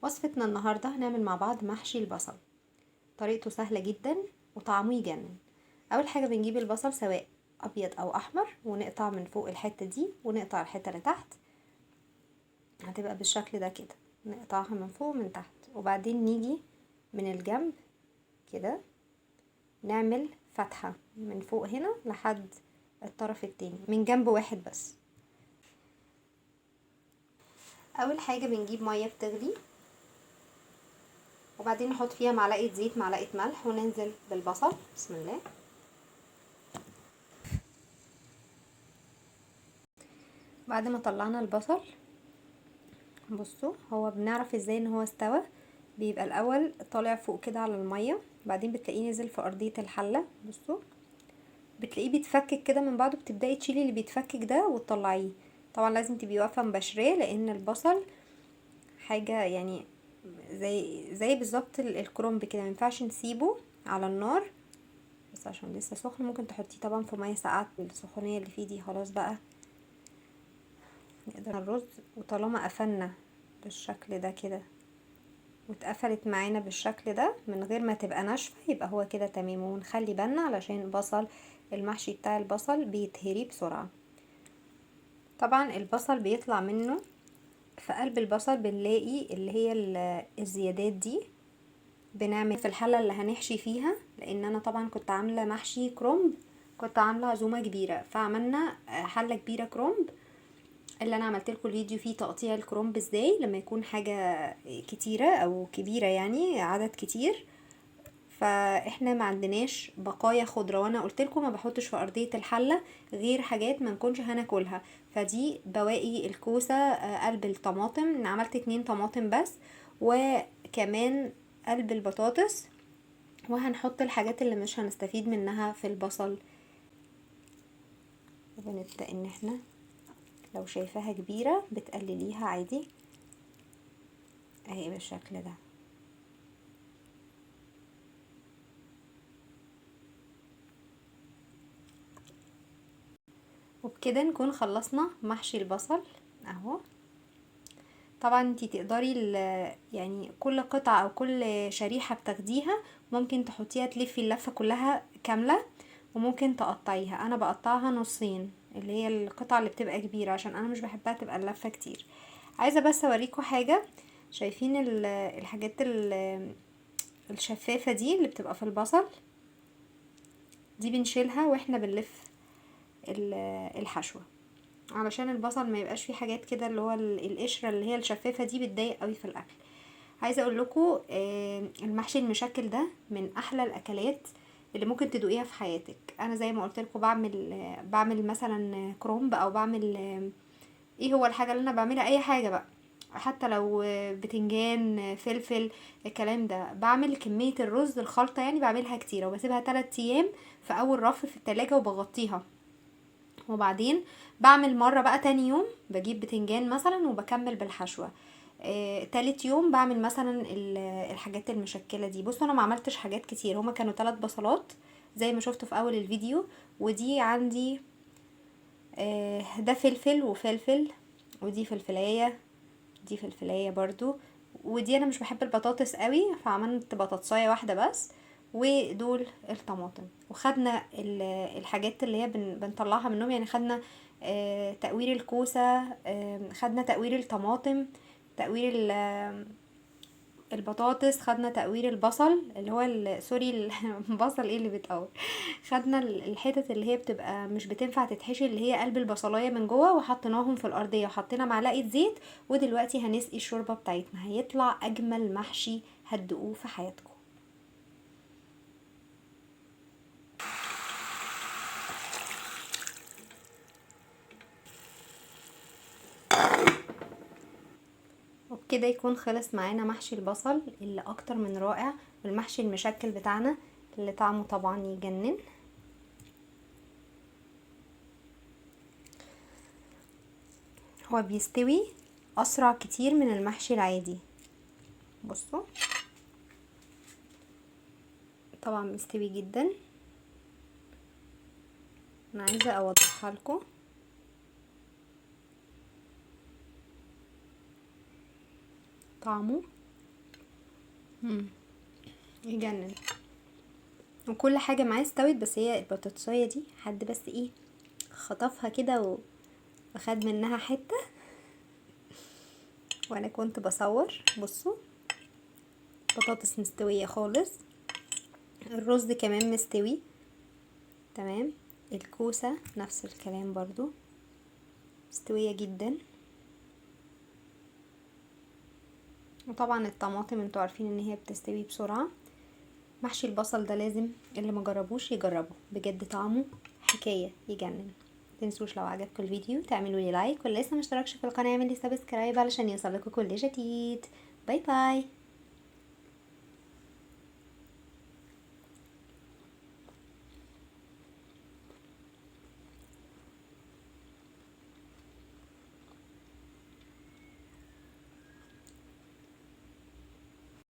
وصفتنا النهاردة هنعمل مع بعض محشي البصل. طريقته سهلة جدا وطعمه يجنن. اول حاجة بنجيب البصل سواء ابيض او احمر ونقطع من فوق الحتة دي ونقطع الحتة اللي تحت، هتبقى بالشكل ده كده. نقطعها من فوق ومن تحت، وبعدين نيجي من الجنب كده نعمل فتحة من فوق هنا لحد الطرف التاني من جنب واحد بس. اول حاجة بنجيب مية بتغلي، وبعدين نحط فيها معلقة زيت معلقة ملح وننزل بالبصل. بسم الله. بعد ما طلعنا البصل بصوا هو بنعرف ازاي ان هو استوى. بيبقى الاول طالع فوق كده على المية، بعدين بتلاقيه نزل في ارضية الحلة. بصوا بتلاقيه بيتفكك كده من بعضه، بتبدأي تشيلي اللي بيتفكك ده وتطلعيه. طبعا لازم تبقي واقفة مباشراه لان البصل حاجة يعني زي بالظبط الكرنب كده، مينفعش نسيبه على النار بس عشان لسه سخن. ممكن تحطيه طبعا في ميه ساقعه، السخونيه اللي فيه دي خلاص بقى نقدر الرز. وطالما قفلنا بالشكل ده كده واتقفلت معانا بالشكل ده من غير ما تبقى ناشفه، يبقى هو كده تمام. ونخلي بالنا علشان البصل المحشي بتاع البصل بيتهري بسرعه. طبعا البصل بيطلع منه في قلب البصل بنلاقي اللي هي الزيادات دي، بنعمل في الحله اللي هنحشي فيها. لان انا طبعا كنت عامله محشي كرنب، كنت عامله عزومه كبيره فعملنا حله كبيره كرنب. اللي انا عملت لكم الفيديو فيه تقطيع الكرنب ازاي لما يكون حاجه كتيره او كبيره، يعني عدد كتير. فاحنا ما عندناش بقايا خضره، وانا قلت لكم ما بحطش في ارضيه الحله غير حاجات ما نكونش هناكلها. فدي بواقي الكوسه، قلب الطماطم، عملت 2 طماطم بس، وكمان قلب البطاطس. وهنحط الحاجات اللي مش هنستفيد منها في البصل. وبنبدأ ان احنا لو شايفاها كبيرة بتقلليها عادي اهي بالشكل ده. وبكده نكون خلصنا محشي البصل اهو. طبعا انتي تقدري يعني كل قطعة او كل شريحة بتاخديها ممكن تحطيها تلفي اللفة كلها كاملة، وممكن تقطعيها. انا بقطعها نصين اللي هي القطعة اللي بتبقى كبيرة عشان انا مش بحبها تبقى اللفة كتير. عايزة بس اوريكم حاجة. شايفين الحاجات الشفافة دي اللي بتبقى في البصل دي بنشيلها واحنا بنلف الحشوة، علشان البصل ما يبقاش فيه حاجات كده اللي هو القشرة اللي هي الشفافة دي بتضايق قوي في الاكل. عايزه اقول لكم المحشي المشكل ده من احلى الاكلات اللي ممكن تدوقيها في حياتك. انا زي ما قلت لكم بعمل مثلا كرومب، او بعمل ايه هو الحاجه اللي انا بعملها، اي حاجه بقى، حتى لو بتنجان فلفل الكلام ده. بعمل كميه الرز الخلطه يعني بعملها كتير وبسيبها 3 ايام في اول رف في التلاجة وبغطيها. وبعدين بعمل مرة بقى تاني يوم بجيب بتنجان مثلا وبكمل بالحشوة. تالت يوم بعمل مثلا الحاجات المشكلة دي. بصوا انا ما عملتش حاجات كتير، هما كانوا 3 بصلات زي ما شفتوا في اول الفيديو. ودي عندي ده فلفل وفلفل، ودي فلفلاية، دي فلفلاية برضو. ودي انا مش بحب البطاطس قوي فعملت بطاطساية واحدة بس. ودول الطماطم. وخدنا الحاجات اللي هي بنطلعها منهم، يعني خدنا تقوير الكوسة، خدنا تقوير الطماطم، تقوير البطاطس، خدنا تقوير البصل اللي هو سوري البصل ايه اللي بيتقور. خدنا الحتت اللي هي بتبقى مش بتنفع تتحشي اللي هي قلب البصلايه من جوه، وحطيناهم في الارضيه وحطينا معلقه زيت. ودلوقتي هنسقي الشوربه بتاعتنا، هيطلع اجمل محشي هتدوقوه في حياتكم. وبكده يكون خلص معانا محشي البصل اللي اكتر من رائع، والمحشي المشكل بتاعنا اللي طعمه طبعا يجنن. هو بيستوي اسرع كتير من المحشي العادي. بصوا طبعا مستوي جدا. انا عايزه اوضحها لكم. طعمه يجنن. وكل حاجة معاه استوت، بس هي البطاطساية دي حد بس ايه خطفها كده وخد منها حتة، وانا كنت بصور. بصوا بطاطس مستوية خالص، الرز كمان مستوي تمام، الكوسة نفس الكلام برضو مستوية جدا. وطبعا الطماطم انتوا عارفين ان هي بتستوي بسرعة. محشي البصل ده لازم اللي مجربوش يجربه، بجد طعمه حكاية يجنن. متنسوش لو عجبكم الفيديو تعملوا لي لايك، واللي لسه مشتركش في القناة يعمل لي سبسكرايب علشان يوصلكوا كل جديد. باي باي.